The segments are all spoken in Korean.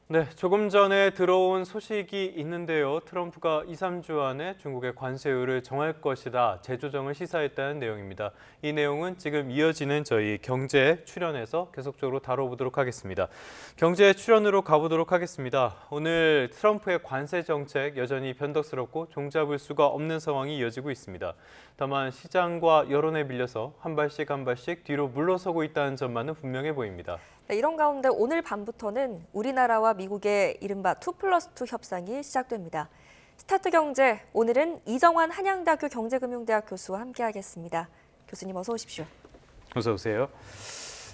네, 조금 전에 들어온 소식이 있는데요. 트럼프가 2, 3주 안에 중국의 관세율을 정할 것이다. 재조정을 시사했다는 내용입니다. 이 내용은 지금 이어지는 저희 경제 출연에서 계속적으로 다뤄보도록 하겠습니다. 경제 출연으로 가보도록 하겠습니다. 오늘 트럼프의 관세 정책 여전히 변덕스럽고 종잡을 수가 없는 상황이 이어지고 있습니다. 다만 시장과 여론에 밀려서 한 발씩 뒤로 물러서고 있다는 점만은 분명해 보입니다. 네, 이런 가운데 오늘 밤부터는 우리나라와 미국의 이른바 2+2 협상이 시작됩니다. 스타트 경제, 오늘은 이정환 한양대학교 경제금융대학 교수와 함께하겠습니다. 교수님 어서 오십시오. 어서 오세요.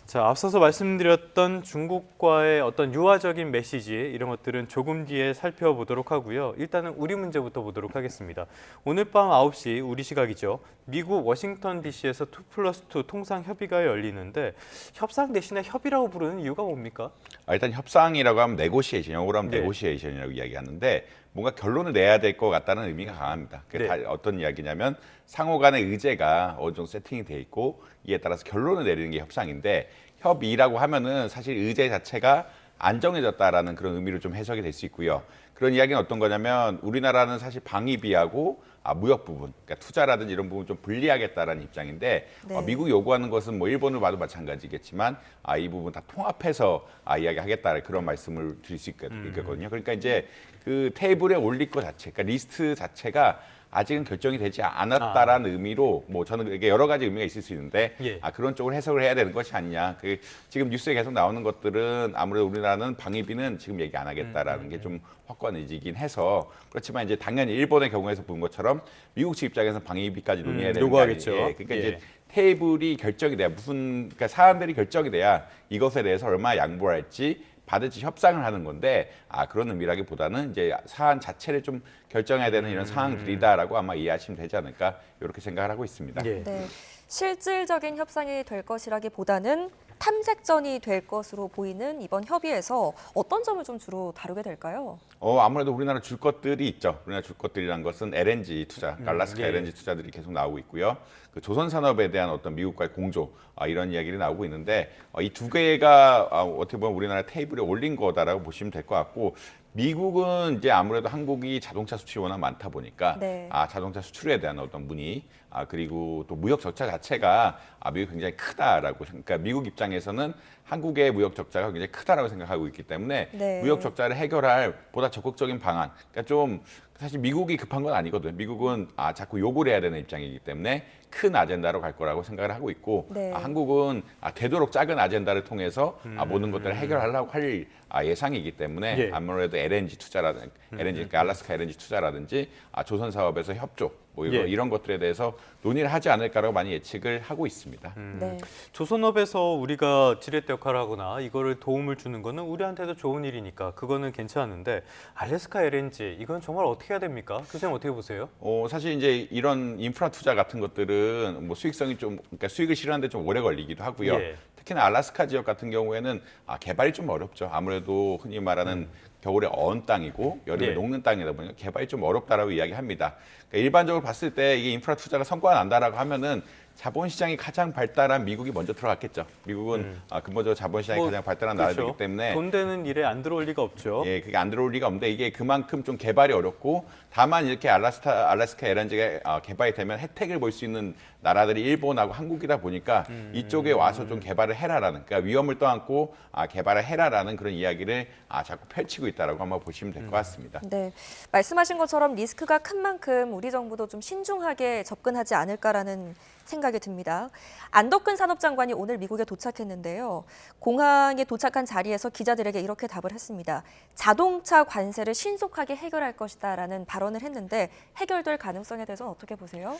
자, 앞서서 말씀드렸던 중국과의 어떤 유화적인 메시지 이런 것들은 조금 뒤에 살펴보도록 하고요. 일단은 우리 문제부터 보도록 하겠습니다. 오늘 밤 9시 우리 시각이죠. 미국 워싱턴 DC에서 2+2 통상협의가 열리는데 협상 대신에 협의라고 부르는 이유가 뭡니까? 일단 협상이라고 하면 네고시에이션, 영어로 하면 네. 네고시에이션이라고 이야기하는데 뭔가 결론을 내야 될 것 같다는 의미가 강합니다. 그게 네. 다 어떤 이야기냐면 상호 간의 의제가 어느 정도 세팅이 돼 있고 이에 따라서 결론을 내리는 게 협상인데 협의라고 하면은 사실 의제 자체가 안정해졌다라는 그런 의미로 좀 해석이 될 수 있고요. 그런 이야기는 어떤 거냐면 우리나라는 사실 방위비하고 무역 부분, 그러니까 투자라든지 이런 부분 좀 분리하겠다라는 입장인데 네. 미국이 요구하는 것은 뭐 일본을 봐도 마찬가지겠지만 이 부분 다 통합해서 이야기하겠다 그런 말씀을 드릴 수 있거든요. 그러니까 이제 그 테이블에 올릴 것 자체, 그러니까 리스트 자체가 아직은 결정이 되지 않았다라는 의미로 뭐 저는 이게 여러 가지 의미가 있을 수 있는데 예. 그런 쪽을 해석을 해야 되는 것이 아니냐. 그 지금 뉴스에 계속 나오는 것들은 아무래도 우리나라는 방위비는 지금 얘기 안 하겠다라는 게 좀 확고한 의지이긴 해서 그렇지만 이제 당연히 일본의 경우에서 본 것처럼 미국 측 입장에서는 방위비까지 논의해야 되는 거 요구하겠죠. 아니에요. 그러니까 예. 이제 테이블이 결정이 돼야 그러니까 사안들이 결정이 돼야 이것에 대해서 얼마나 양보를 할지 받을지 협상을 하는 건데 그런 의미라기보다는 이제 사안 자체를 좀 결정해야 되는 이런 상황들이다라고 아마 이해하시면 되지 않을까 이렇게 생각을 하고 있습니다. 예. 네, 실질적인 협상이 될 것이라기보다는 탐색전이 될 것으로 보이는 이번 협의에서 어떤 점을 좀 주로 다루게 될까요? 아무래도 우리나라 줄 것들이 있죠. 우리나라 줄 것들이란 것은 LNG 투자, 알래스카 예. LNG 투자들이 계속 나오고 있고요. 그 조선 산업에 대한 어떤 미국과의 공조 이런 이야기들이 나오고 있는데 이 두 개가 어떻게 보면 우리나라 테이블에 올린 거다라고 보시면 될 것 같고 미국은 이제 아무래도 한국이 자동차 수출이 워낙 많다 보니까 네. 자동차 수출에 대한 어떤 문의 그리고 또 무역 적자 자체가 미국이 굉장히 크다라고 그러니까 미국 입장에서는 한국의 무역 적자가 굉장히 크다라고 생각하고 있기 때문에 네. 무역 적자를 해결할 보다 적극적인 방안 그러니까 좀 사실 미국이 급한 건 아니거든요. 미국은 자꾸 요구를 해야 되는 입장이기 때문에 큰 아젠다로 갈 거라고 생각을 하고 있고 네. 한국은 되도록 작은 아젠다를 통해서 모든 것들을 해결하려고 할 예상이기 때문에 예. 아무래도 LNG 투자라든지 그러니까 알래스카 LNG 투자라든지 조선 사업에서 협조 뭐 예. 이런 것들에 대해서 논의를 하지 않을까라고 많이 예측을 하고 있습니다. 네. 조선업에서 우리가 지렛대 역할을 하거나 이거를 도움을 주는 거는 우리한테도 좋은 일이니까 그거는 괜찮은데 알래스카 LNG 이건 정말 어떻게 해야 됩니까? 교수님 어떻게 보세요? 사실 이제 이런 인프라 투자 같은 것들은 뭐 수익성이 좀 그러니까 수익을 실현하는데 좀 오래 걸리기도 하고요. 예. 특히나 알래스카 지역 같은 경우에는 개발이 좀 어렵죠. 아무래도 흔히 말하는 겨울에 어은 땅이고 여름에 예. 녹는 땅이다 보니까 개발이 좀 어렵다라고 이야기합니다. 그러니까 일반적으로 봤을 때 이게 인프라 투자가 성과가 난다라고 하면은 자본시장이 가장 발달한 미국이 먼저 들어갔겠죠. 미국은 근본적으로 자본시장이 가장 발달한 나라이기 때문에 돈 되는 일에 안 들어올 리가 없죠. 예, 그게 안 들어올 리가 없는데 이게 그만큼 좀 개발이 어렵고 다만 이렇게 알래스카 LNG가 개발이 되면 혜택을 볼 수 있는 나라들이 일본하고 한국이다 보니까 이쪽에 와서 좀 개발을 해라라는 그러니까 위험을 떠안고 개발을 해라라는 그런 이야기를 자꾸 펼치고 있다라고 한번 보시면 될 것 같습니다. 네, 말씀하신 것처럼 리스크가 큰 만큼 우리 정부도 좀 신중하게 접근하지 않을까라는 생각이 듭니다. 안덕근 산업장관이 오늘 미국에 도착했는데요. 공항에 도착한 자리에서 기자들에게 이렇게 답을 했습니다. 자동차 관세를 신속하게 해결할 것이다라는 발언을 했는데 해결될 가능성에 대해서는 어떻게 보세요?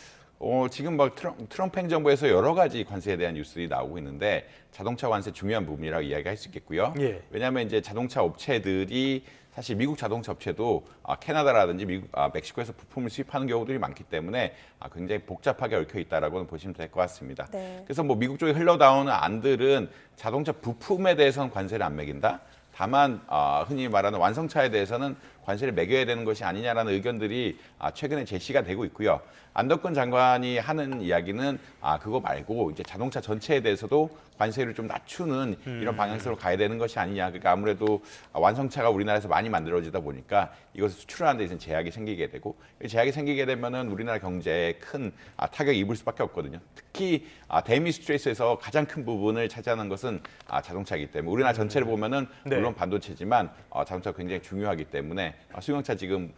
지금 막 트럼프 행정부에서 여러 가지 관세에 대한 뉴스들이 나오고 있는데 자동차 관세 중요한 부분이라고 이야기할 수 있겠고요. 예. 왜냐하면 이제 자동차 업체들이 사실 미국 자동차 업체도 캐나다라든지 멕시코에서 부품을 수입하는 경우들이 많기 때문에 굉장히 복잡하게 얽혀 있다라고는 보시면 될 것 같습니다. 네. 그래서 뭐 미국 쪽에 흘러나오는 안들은 자동차 부품에 대해서는 관세를 안 매긴다. 다만 흔히 말하는 완성차에 대해서는 관세를 매겨야 되는 것이 아니냐라는 의견들이 최근에 제시가 되고 있고요. 안덕근 장관이 하는 이야기는 그거 말고 이제 자동차 전체에 대해서도 관세를 좀 낮추는 이런 방향성으로 가야 되는 것이 아니냐. 그러니까 아무래도 완성차가 우리나라에서 많이 만들어지다 보니까 이것을 수출하는 데 있어서 제약이 생기게 되고, 제약이 생기게 되면은 우리나라 경제에 큰 타격이 입을 수밖에 없거든요. 특히 대미 수출에서 가장 큰 부분을 차지하는 것은 자동차이기 때문에 우리나라 전체를 보면은 네. 물론 반도체지만 자동차가 굉장히 중요하기 때문에 수경차 지금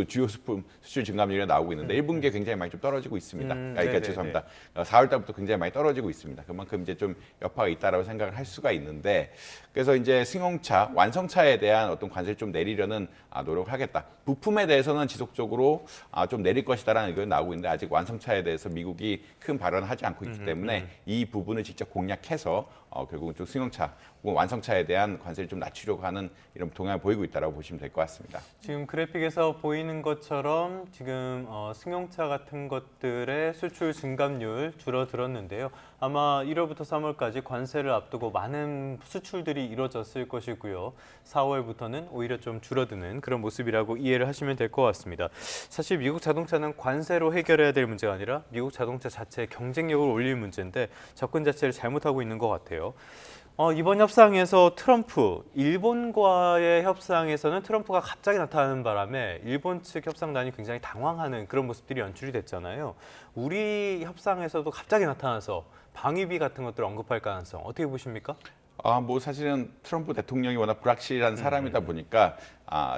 주요 수품 수출 증감률이 나오고 있는데 1분기에 굉장히 많이 좀 떨어지고 있습니다. 그러니까 네네네. 죄송합니다. 4월 달부터 굉장히 많이 떨어지고 있습니다. 그만큼 이제 좀 여파가 있다라고 생각을 할 수가 있는데, 그래서 이제 승용차, 완성차에 대한 어떤 관세를 좀 내리려는 노력하겠다. 부품에 대해서는 지속적으로 좀 내릴 것이다라는 의견이 나오고 있는데 아직 완성차에 대해서 미국이 큰 발언을 하지 않고 있기 때문에 이 부분을 직접 공략해서 결국은 좀 승용차 혹은 완성차에 대한 관세를 좀 낮추려고 하는 이런 동향을 보이고 있다라고 보시면 될 것 같습니다. 지금 그래픽에서 보이는 것처럼 지금 승용차 같은 것들의 수출 증감률 줄어들었는데요. 아마 1월부터 3월까지 관세를 앞두고 많은 수출들이 이루어졌을 것이고요. 4월부터는 오히려 좀 줄어드는 그런 모습이라고 이해를 하시면 될 것 같습니다. 사실 미국 자동차는 관세로 해결해야 될 문제가 아니라 미국 자동차 자체의 경쟁력을 올릴 문제인데 접근 자체를 잘못하고 있는 것 같아요. 이번 협상에서 트럼프, 일본과의 협상에서는 트럼프가 갑자기 나타나는 바람에 일본 측 협상단이 굉장히 당황하는 그런 모습들이 연출이 됐잖아요. 우리 협상에서도 갑자기 나타나서 방위비 같은 것들을 언급할 가능성 어떻게 보십니까? 뭐 사실은 트럼프 대통령이 워낙 불확실한 사람이다 보니까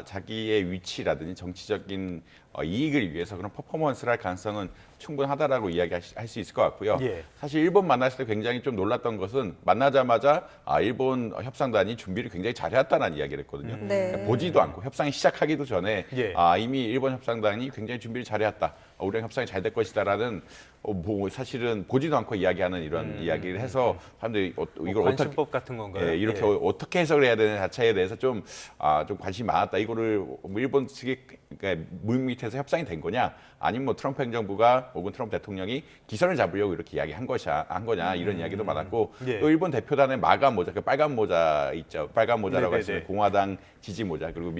자기의 위치라든지 정치적인 이익을 위해서 그런 퍼포먼스를 할 가능성은 충분하다라고 이야기할 수 있을 것 같고요. 예. 사실 일본 만났을 때 굉장히 좀 놀랐던 것은 만나자마자 일본 협상단이 준비를 굉장히 잘해왔다는 이야기를 했거든요. 네. 그러니까 보지도 않고 협상이 시작하기도 전에 예. 이미 일본 협상단이 굉장히 준비를 잘해왔다. 우리랑 협상이 잘 될 것이다라는 뭐 사실은 보지도 않고 이야기하는 이런 이야기를 해서 사람들이 이걸 관심법 같은 건가요? 예, 이렇게 예. 어떻게 해석을 해야 되는 자체에 대해서 좀 관심이 많았다. 이거를 뭐 일본 측이 그러니까 물밑에서 협상이 된 거냐, 아니면 뭐 트럼프 행정부가 혹은 트럼프 대통령이 기선을 잡으려고 이렇게 이야기한 거냐 이런 이야기도 많았고, 예. 또 일본 대표단의 마가 모자, 그 빨간 모자 있죠. 빨간 모자라고 네네네. 하시는 공화당 지지 모자, 그리고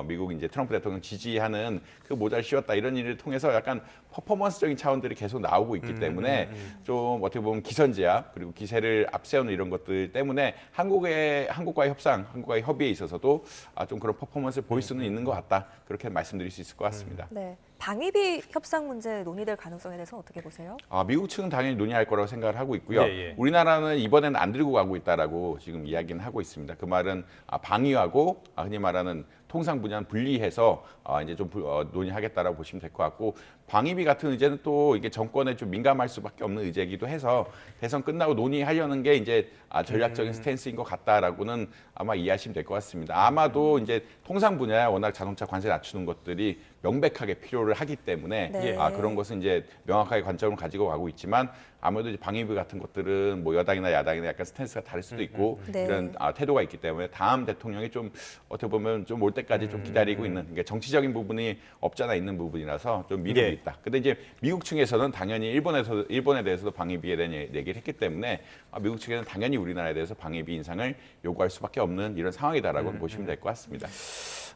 미국 이제 트럼프 대통령 지지하는 그 모자를 씌웠다, 이런 일을 통해서 약간 퍼포먼스적인 차원들이 계속 나오고 있기 때문에 좀 어떻게 보면 기선제압 그리고 기세를 앞세우는 이런 것들 때문에 한국과의 협상, 한국과의 협의에 있어서도 좀 그런 퍼포먼스를 보일 수는 있는 것 같다, 그렇게 말씀드릴 수 있을 것 같습니다. 네. 방위비 협상 문제 논의될 가능성에 대해서 어떻게 보세요? 미국 측은 당연히 논의할 거라고 생각을 하고 있고요. 예, 예. 우리나라는 이번에는 안 들고 가고 있다라고 지금 이야기는 하고 있습니다. 그 말은 방위하고 흔히 말하는 통상 분야는 분리해서 이제 좀 논의하겠다라고 보시면 될 것 같고, 방위비 같은 의제는 또 이게 정권에 좀 민감할 수밖에 없는 의제이기도 해서 대선 끝나고 논의하려는 게 이제 전략적인 스탠스인 것 같다라고는 아마 이해하시면 될 것 같습니다. 아마도 이제 통상 분야에 워낙 자동차 관세 낮추는 것들이 명백하게 필요를 하기 때문에 네. 그런 것은 이제 명확하게 관점을 가지고 가고 있지만, 아무래도 이제 방위비 같은 것들은 뭐 여당이나 야당이나 약간 스탠스가 다를 수도 있고 네. 이런 태도가 있기 때문에 다음 대통령이 좀 어떻게 보면 좀 올 때까지 좀 기다리고 있는, 그러니까 정치적인 부분이 없잖아 있는 부분이라서 좀 미루고 예. 있다. 근데 이제 미국 측에서는 당연히 일본에 대해서도 방위비에 대한 얘기를 했기 때문에 미국 측에는 당연히 우리나라에 대해서 방위비 인상을 요구할 수밖에 없는 이런 상황이다라고 보시면 될 것 같습니다.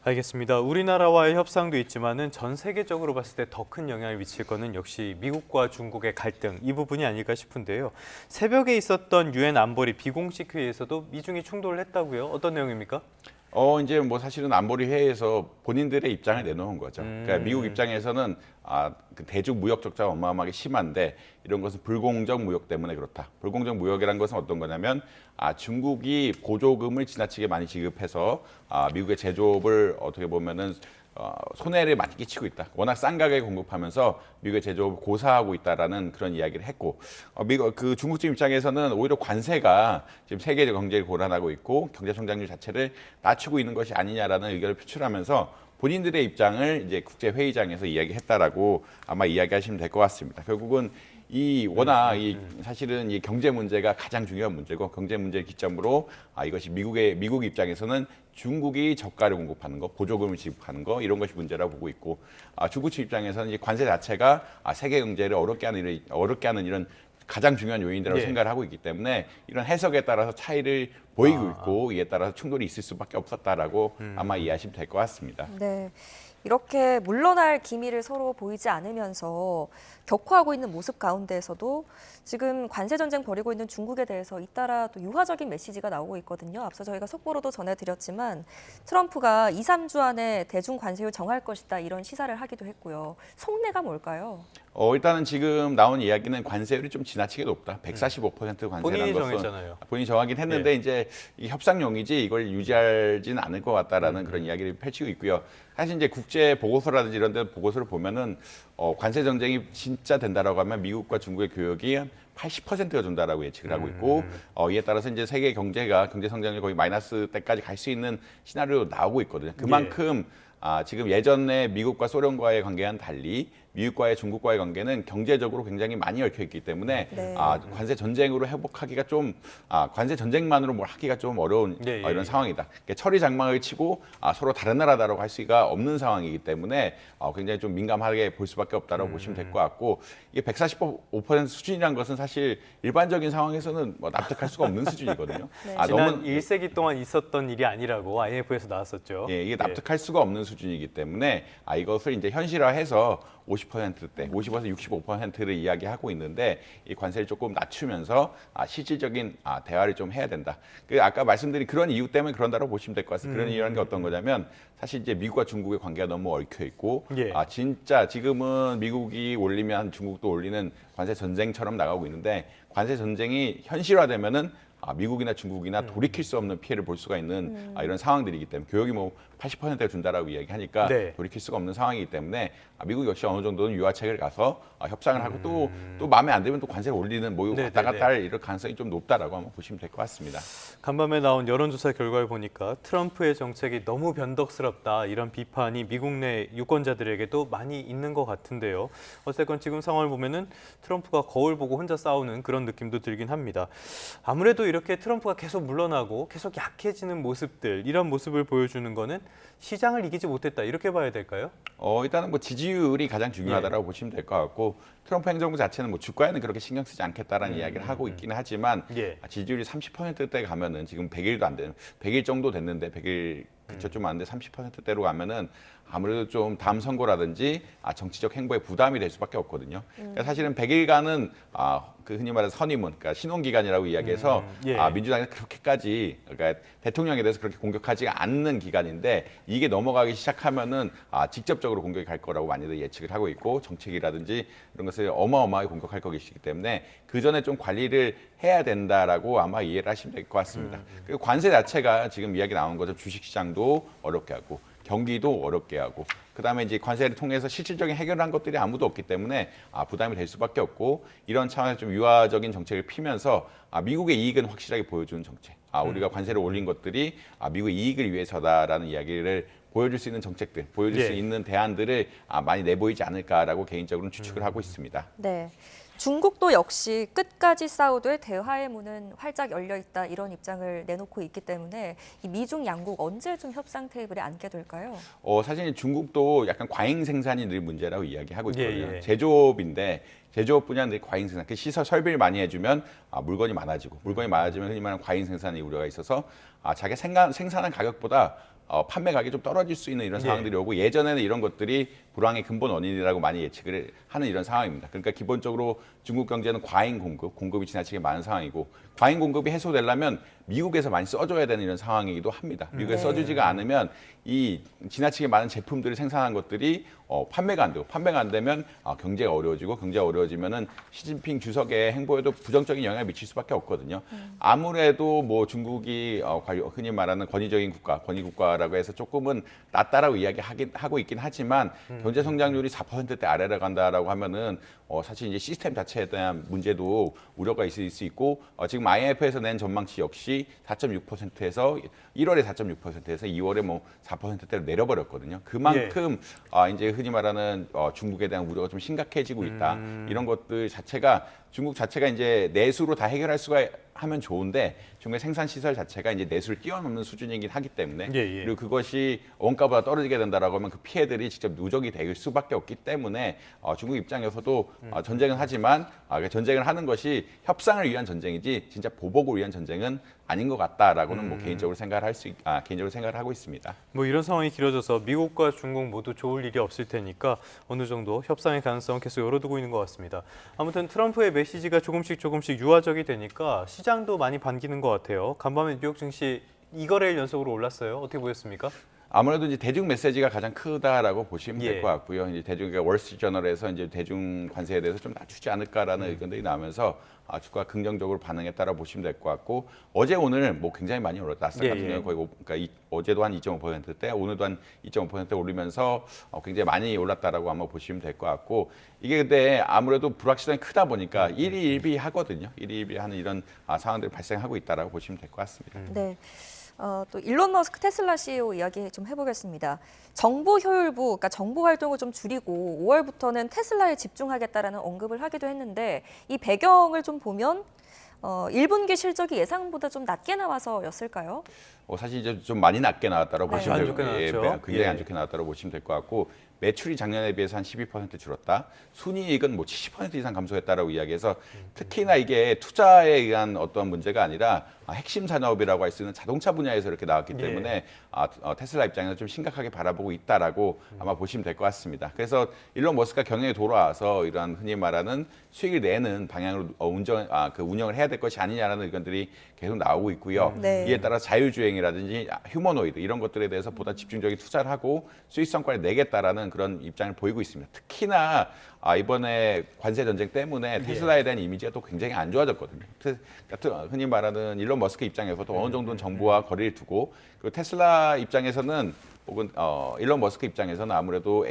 알겠습니다. 우리나라와의 협상도 있지만은 전 세계적으로 봤을 때 더 큰 영향을 미칠 거는 역시 미국과 중국의 갈등, 이 부분이 아닐까 싶은데요. 새벽에 있었던 유엔 안보리 비공식 회의에서도 미중이 충돌을 했다고요? 어떤 내용입니까? 이제 뭐 사실은 안보리 회의에서 본인들의 입장을 내놓은 거죠. 그러니까 미국 입장에서는 그 대중 무역 적자가 어마어마하게 심한데 이런 것은 불공정 무역 때문에 그렇다. 불공정 무역이란 것은 어떤 거냐면 중국이 보조금을 지나치게 많이 지급해서 미국의 제조업을 어떻게 보면은 손해를 많이 끼치고 있다. 워낙 싼 가격에 공급하면서 미국의 제조업을 고사하고 있다라는 그런 이야기를 했고, 그 중국 측 입장에서는 오히려 관세가 지금 세계 경제를 고란하고 있고 경제 성장률 자체를 낮추고 있는 것이 아니냐라는 의견을 표출하면서 본인들의 입장을 이제 국제 회의장에서 이야기했다라고 아마 이야기하시면 될 것 같습니다. 결국은 워낙 사실은 이 경제 문제가 가장 중요한 문제고, 경제 문제를 기점으로 이것이 미국 입장에서는 중국이 저가를 공급하는 거, 보조금을 지급하는 거, 이런 것이 문제라고 보고 있고, 중국 측 입장에서는 이제 관세 자체가 세계 경제를 어렵게 하는 이런 가장 중요한 요인이라고 예. 생각을 하고 있기 때문에 이런 해석에 따라서 차이를 보이고 있고 이에 따라서 충돌이 있을 수밖에 없었다라고 아마 이해하시면 될 것 같습니다. 네. 이렇게 물러날 기미를 서로 보이지 않으면서 격화하고 있는 모습 가운데에서도 지금 관세 전쟁 벌이고 있는 중국에 대해서 잇따라 또 유화적인 메시지가 나오고 있거든요. 앞서 저희가 속보로도 전해드렸지만 트럼프가 2, 3주 안에 대중 관세율 정할 것이다 이런 시사를 하기도 했고요. 속내가 뭘까요? 일단은 지금 나온 이야기는 관세율이 좀 지나치게 높다. 145% 관세라는 본인이 것은 정했잖아요. 본인이 정하긴 했는데 이제 이 협상용이지 이걸 유지하지는 않을 것 같다라는 그런 이야기를 펼치고 있고요. 사실 이제 국제 보고서라든지 이런 데 보고서를 보면은 관세 전쟁이 진짜 된다라고 하면 미국과 중국의 교역이 한 80%가 준다라고 예측을 하고 있고 이에 따라서 이제 세계 경제가 경제 성장률 거의 마이너스 때까지 갈 수 있는 시나리오도 나오고 있거든요. 그만큼 지금 예전에 미국과 소련과의 관계와는 달리 미국과의 중국과의 관계는 경제적으로 굉장히 많이 얽혀 있기 때문에 네. 관세 전쟁으로 회복하기가 좀 관세 전쟁만으로 뭘 하기가 좀 어려운 이런 상황이다. 그러니까 철이 장막을 치고 서로 다른 나라다라고 할 수가 없는 상황이기 때문에 굉장히 좀 민감하게 볼 수밖에 없다라고 보시면 될 것 같고 이게 145% 수준이란 것은 사실 일반적인 상황에서는 뭐 납득할 수가 없는 수준이거든요. 네. 지난 1세기 동안 있었던 일이 아니라고 IMF에서 나왔었죠. 예, 이게 납득할 수가 없는 수준이기 때문에 이것을 이제 현실화해서 50%대, 50에서 65%를 이야기하고 있는데 이 관세를 조금 낮추면서 실질적인 대화를 좀 해야 된다. 아까 말씀드린 그런 이유 때문에 그런다고 보시면 될 것 같습니다. 그런 이유라는 게 어떤 거냐면 사실 이제 미국과 중국의 관계가 너무 얽혀 있고 진짜 지금은 미국이 올리면 중국도 올리는 관세 전쟁처럼 나가고 있는데 관세 전쟁이 현실화되면은 미국이나 중국이나 돌이킬 수 없는 피해를 볼 수가 있는 이런 상황들이기 때문에 교역이 뭐 80%가 준다라고 이야기하니까 돌이킬 수가 없는 상황이기 때문에 미국 역시 어느 정도는 유화책을 가서 협상을 하고 또 마음에 안 들면 또 관세를 올리는 뭐 왔다 갔다 할 이런 가능성이 좀 높다라고 한번 보시면 될 것 같습니다. 간밤에 나온 여론조사 결과를 보니까 트럼프의 정책이 너무 변덕스럽다 이런 비판이 미국 내 유권자들에게도 많이 있는 것 같은데요. 어쨌건 지금 상황을 보면은 트럼프가 거울 보고 혼자 싸우는 그런 느낌도 들긴 합니다. 아무래도 이렇게 트럼프가 계속 물러나고 계속 약해지는 모습들 이런 모습을 보여주는 거는 시장을 이기지 못했다 이렇게 봐야 될까요? 일단은 뭐 지지율이 가장 중요하다라고 보시면 될 것 같고 트럼프 행정부 자체는 뭐 주가에는 그렇게 신경 쓰지 않겠다라는 이야기를 하고 있기는 하지만 지지율이 30%대 가면은 지금 100일도 안 되는 100일 정도 됐는데 100일 그쵸 좀 안 돼 30%대로 가면은 아무래도 좀 다음 선거라든지 정치적 행보에 부담이 될 수밖에 없거든요. 그러니까 사실은 100일간은 그 흔히 말하는 선임문, 그러니까 신혼 기간이라고 이야기해서 민주당이 그렇게까지 그러니까 대통령에 대해서 그렇게 공격하지 않는 기간인데 이게 넘어가기 시작하면은 직접적으로 공격이 갈 거라고 많이들 예측을 하고 있고 정책이라든지 이런 것을 어마어마하게 공격할 것이기 때문에 그 전에 좀 관리를 해야 된다라고 아마 이해를 하시면 될 것 같습니다. 그리고 관세 자체가 지금 이야기 나온 것처럼 주식시장도 어렵게 하고 경기도 어렵게 하고 그다음에 이제 관세를 통해서 실질적인 해결한 것들이 아무도 없기 때문에 부담이 될 수밖에 없고 이런 차원에서 좀 유화적인 정책을 피면서 미국의 이익은 확실하게 보여주는 정책. 우리가 관세를 올린 것들이 미국의 이익을 위해서다라는 이야기를 보여줄 수 있는 정책들, 보여줄 수 있는 대안들을 많이 내보이지 않을까라고 개인적으로는 추측을 하고 있습니다. 네. 중국도 역시 끝까지 싸우되 대화의 문은 활짝 열려 있다 이런 입장을 내놓고 있기 때문에 이 미중 양국 언제쯤 협상 테이블에 앉게 될까요? 사실 중국도 약간 과잉 생산이 늘 문제라고 이야기하고 있거든요. 제조업인데 제조업 분야는 과잉 생산, 그 시설 설비를 많이 해주면 물건이 많아지고 물건이 많아지면 흔히 말하는 과잉 생산의 우려가 있어서 자기 생산한 가격보다 판매 가격이 좀 떨어질 수 있는 이런 상황들이 오고 예전에는 이런 것들이 불황의 근본 원인이라고 많이 예측을 하는 이런 상황입니다. 그러니까 기본적으로 중국 경제는 과잉 공급이 지나치게 많은 상황이고 과잉 공급이 해소되려면 미국에서 많이 써줘야 되는 이런 상황이기도 합니다. 미국에서 써주지가 않으면 이 지나치게 많은 제품들을 생산한 것들이 판매가 안 되고 판매가 안 되면 경제가 어려워지고 경제가 어려워지면은 시진핑 주석의 행보에도 부정적인 영향을 미칠 수밖에 없거든요. 아무래도 뭐 중국이 흔히 말하는 권위적인 국가, 권위 국가라고 해서 조금은 낫다라고 이야기하고 있긴 하지만 경제 성장률이 4%대 아래로 간다라고 하면은 사실 이제 시스템 자체에 대한 문제도 우려가 있을 수 있고 지금 IMF에서 낸 전망치 역시 4.6%에서 1월에 4.6%에서 2월에 뭐 4%대로 내려버렸거든요. 그만큼 이제 흔히 말하는 중국에 대한 우려가 좀 심각해지고 있다. 이런 것들 자체가 중국 자체가 이제 내수로 다 해결할 수가 하면 좋은데 중국의 생산 시설 자체가 이제 내수를 뛰어넘는 수준이긴 하기 때문에 그리고 그것이 원가보다 떨어지게 된다라고 하면 그 피해들이 직접 누적이 될 수밖에 없기 때문에 중국 입장에서도 전쟁은 하지만 전쟁을 하는 것이 협상을 위한 전쟁이지 진짜 보복을 위한 전쟁은 아닌 것 같다라고는 뭐 개인적으로 생각을 하고 있습니다. 뭐 이런 상황이 길어져서 미국과 중국 모두 좋을 일이 없을 테니까 어느 정도 협상의 가능성은 계속 열어두고 있는 것 같습니다. 아무튼 트럼프의 메시지가 조금씩 유화적이 되니까 시장도 많이 반기는 것 같아요. 간밤에 뉴욕 증시 2거래일 연속으로 올랐어요. 어떻게 보셨습니까? 아무래도 이제 대중 메시지가 가장 크다라고 보시면 될 예. 것 같고요. 이제 그러니까 월스트리트저널에서 이제 대중 관세에 대해서 좀 낮추지 않을까라는 의견들이 나면서 주가 긍정적으로 반응했다라고 보시면 될 것 같고 어제 오늘 뭐 굉장히 많이 올랐다. 나스닥 같은 경우는 거의 그러니까 어제도 한 2.5%대, 오늘도 한 2.5% 오르면서 굉장히 많이 올랐다라고 아마 보시면 될 것 같고 이게 근데 아무래도 불확실성이 크다 보니까 일희일비하거든요. 일희일비하는 이런 상황들이 발생하고 있다라고 보시면 될 것 같습니다. 네. 또 일론 머스크 테슬라 CEO 이야기 좀 해보겠습니다. 정보 효율부, 그러니까 정보 활동을 좀 줄이고 5월부터는 테슬라에 집중하겠다라는 언급을 하기도 했는데 이 배경을 좀 보면 1분기 실적이 예상보다 좀 낮게 나와서였을까요? 사실 이제 좀 많이 낮게 나왔다고 네. 보시면 안 되고, 좋게 나왔죠. 굉장히 예. 안 좋게 나왔다고 보시면 될 것 같고 매출이 작년에 비해서 한 12% 줄었다. 순이익은 뭐 70% 이상 감소했다라고 이야기해서 특히나 이게 투자에 의한 어떤 문제가 아니라 핵심 산업이라고 할 수 있는 자동차 분야에서 이렇게 나왔기 때문에 테슬라 입장에서 좀 심각하게 바라보고 있다라고 아마 보시면 될 것 같습니다. 그래서 일론 머스크가 경영에 돌아와서 이러한 흔히 말하는 수익을 내는 방향으로 운영을 해야 될 것이 아니냐라는 의견들이 계속 나오고 있고요. 네. 이에 따라 자율주행이라든지 휴머노이드 이런 것들에 대해서 보다 집중적인 투자를 하고 수익 성과를 내겠다라는 그런 입장을 보이고 있습니다. 특히나 이번에 관세 전쟁 때문에 테슬라에 대한 이미지가 또 굉장히 안 좋아졌거든요. 흔히 말하는 일론 머스크 입장에서도 어느 정도는 정부와 거리를 두고 그리고 테슬라 입장에서는 혹은 일론 머스크 입장에서는 아무래도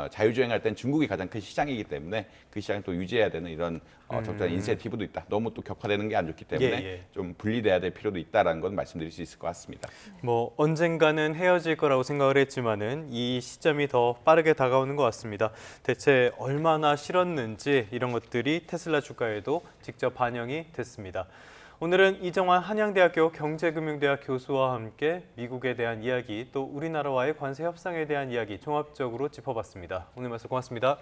자율주행할 땐 중국이 가장 큰 시장이기 때문에 그 시장을 또 유지해야 되는 이런 적절한 인센티브도 있다. 너무 또 격화되는 게 안 좋기 때문에 좀 분리돼야 될 필요도 있다라는 건 말씀드릴 수 있을 것 같습니다. 뭐 언젠가는 헤어질 거라고 생각을 했지만은 이 시점이 더 빠르게 다가오는 것 같습니다. 대체 얼마나 싫었는지 이런 것들이 테슬라 주가에도 직접 반영이 됐습니다. 오늘은 이정환 한양대학교 경제금융대학 교수와 함께 미국에 대한 이야기 또 우리나라와의 관세 협상에 대한 이야기 종합적으로 짚어봤습니다. 오늘 말씀 고맙습니다.